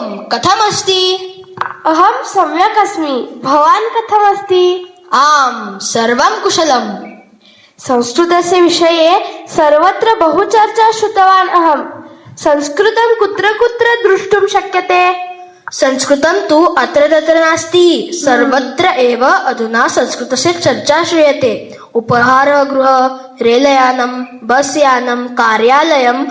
त्वं कथमस्ति? अहं सम्यक् अस्मि। भवान् कथमस्ति? आम्, सर्वं कुशलम्। संस्कृतस्य विषये सर्वत्र बहु चर्चा श्रुतवान् अहम्। संस्कृतं कुत्र कुत्र द्रष्टुं शक्यते? संस्कृतं तु अत्र तत्र नास्ति, सर्वत्र एव अधुना संस्कृतस्य चर्चा श्रूयते। उपहारगृह, रेलयानं, बस्यानं, कार्यालयं,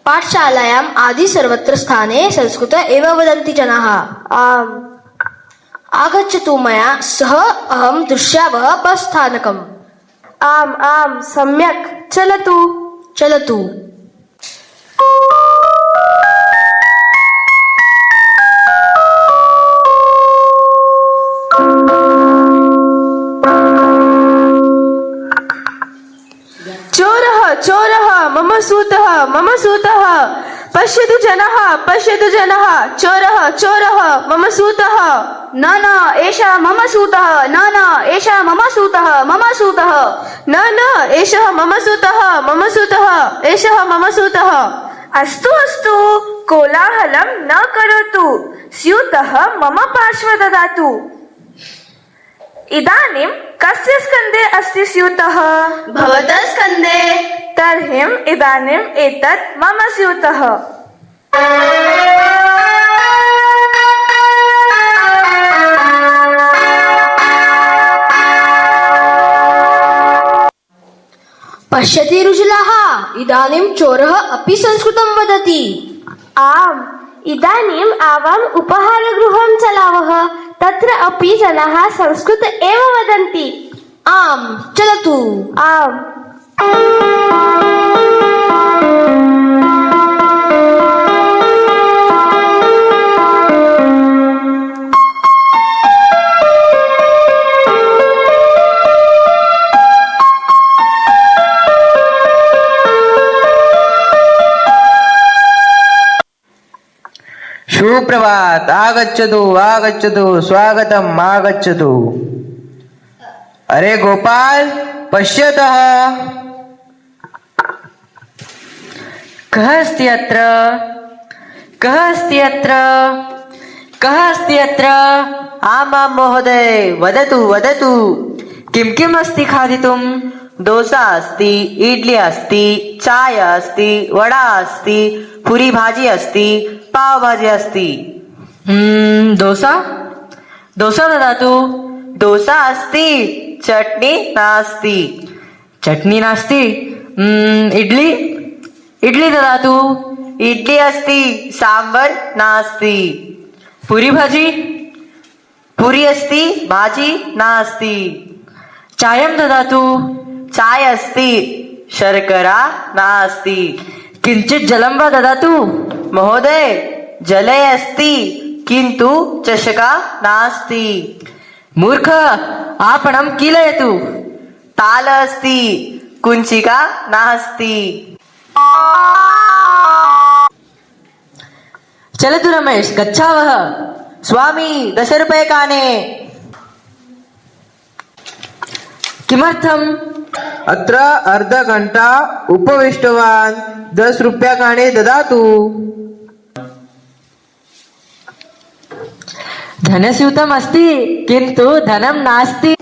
पाठशालायाम् आदि सर्वत्र स्थाने संस्कृत एव वदन्ति जनाः। आम्। आगच्छतु मया सह, अहं दृश्यावः बस् स्थानकम्। आम् आम्, सम्यक्, चलतु। चलतु। चोरः चोरः मम सूतः मम सूतः, पश्यतु जनः पश्यतु जनः, चोरः चोरः मम सूतः। न न एषः मम सूतः, न न एषः मम सूतः, मम सूतः। न न एषः मम सूतः, मम सूतः, एषः मम सूतः। अस्तु अस्तु, कोलाहलं न करोतु, स्यूतः मम पार्श्वे ददातु। इदानीं कस्य स्कन्धे अस्ति स्यूतः? भवतः स्कन्धे। तर्हि इदानीम् एतत् मम स्यूतः। पश्यति रुजुलाः, इदानीं चोरः अपि संस्कृतं वदति। आम्, इदानीम् आवाम् उपहारगृहं चलावः, तत्र अपि जनाः संस्कृत एव वदन्ति। आम्, चलतु। आम्। सुप्रभात, आगच्छतु आगच्छतु, स्वागतम् आगच्छतु। अरे गोपाल, पश्यतः। कः अस्ति अत्र? कः अस्ति अत्र? कः अस्ति अत्र? आमां महोदय, वदतु वदतु। किं किम् अस्ति खादितुं? दोसा अस्ति, इड्ली अस्ति, चाय अस्ति, वडा अस्ति, पूरी भाजी अस्ति, पाव भाजी अस्ति। दोसा दोसा ददातु। दोसा अस्ति, चटनी नास्ति। चटनी नास्ति। इड्ली इड्ली ददातु। इड्ली अस्ति, सांबर नास्ति। पूरी भाजी पूरी अस्ति, भाजी नास्ति। चायं ददातु। चाय अस्ति, शर्करा नास्ति। किंचित जलं वा ददातु। महोदय, जले अस्ति, किन्तु चषका नास्ति। मूर्ख, आपणं कीलयतु। ताल अस्ति, कुञ्चिका नास्ति। चलतु रमेश, गच्छावः। स्वामी, 10 रूप्यकाणि। किमर्थम्? अत्र अर्धघण्टा उपविष्टवान्, 10 रूप्यकाणि ददातु। धनस्यूतम् अस्ति, किन्तु धनं नास्ति।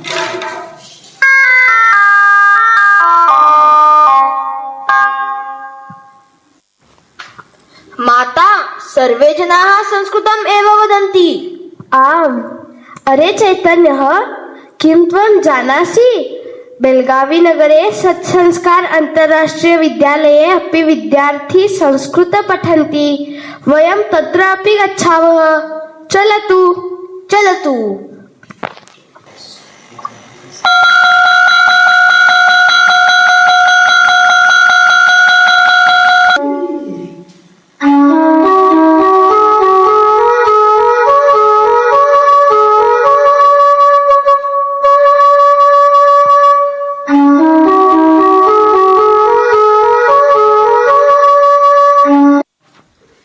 माता, सर्वे जनाः संस्कृतम् एव वदन्ति। आम्। अरे चैतन्यः, किं त्वं जानासि? बेलगावी नगरे सत्संस्कार अन्ताराष्ट्रीय विद्यालये अपि विद्यार्थी संस्कृत पठन्ति। वयं तत्र अपि गच्छावः। चलतु। चलतु।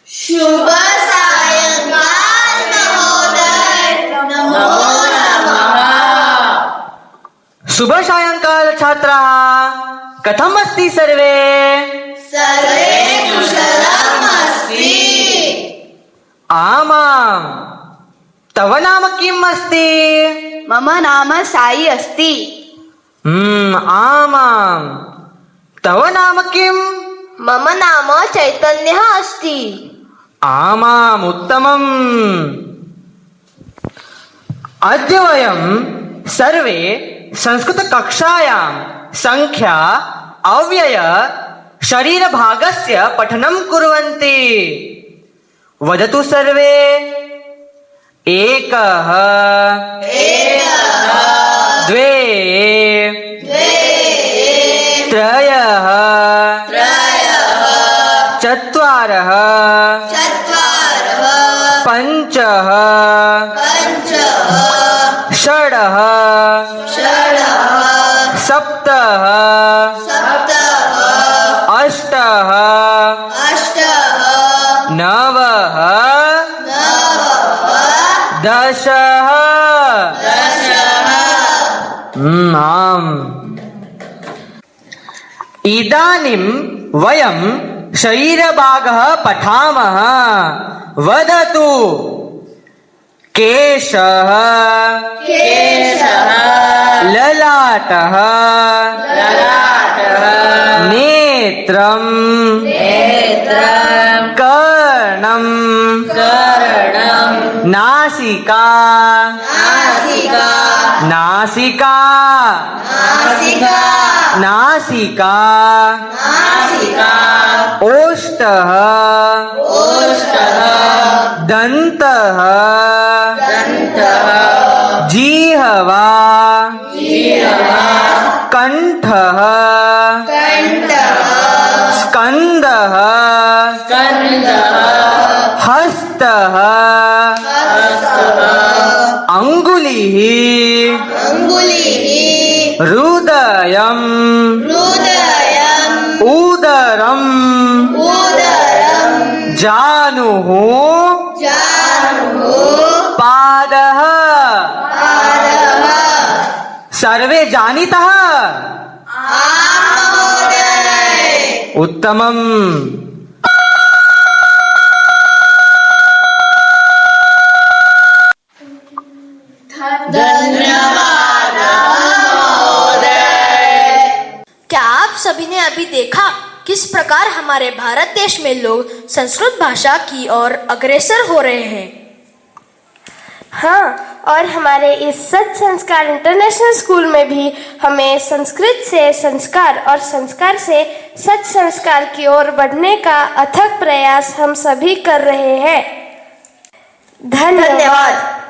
शुभ सायंकाल महोदय, नमो नमः। शुभ सायंकाल छात्राः, कथम् अस्ति सर्वे? सर्वे कुशलम् अस्ति। आमां तव नाम किम् अस्ति मम नाम साई अस्ति आमां तव नाम किम् मम नाम चैतन्यः अस्ति आमाम् उत्तमम् अद्य वयं सर्वे संस्कृतकक्षायां संख्या अव्यय शरीरभागस्य पठनं कुर्वन्ति वदतु सर्वे एकः द्वे त्रयः चत्वारः पञ्चः षडः सप्तः अष्टः नवः दशः आम् इदानीं वयं शरीरभागः पठामः वदतु केशः ललाटः नेत्रं कर्णं नासिका ओष्ठः दन्तः जिह्वा कण्ठः स्कन्दः हस्तः अङ्गुलिः हृदयं उदरं जानुः पादः सर्वे जानीतः उत्तमम् क्या आप सभी ने अभी देखा किस प्रकार हमारे भारत देश में लोग संस्कृत भाषा की ओर अग्रसर हो रहे हैं। हाँ, और हमारे इस सच संस्कार इंटरनेशनल स्कूल में भी हमें संस्कृत से संस्कार और संस्कार से सच संस्कार की ओर बढ़ने का अथक प्रयास हम सभी कर रहे हैं। धन्यवाद।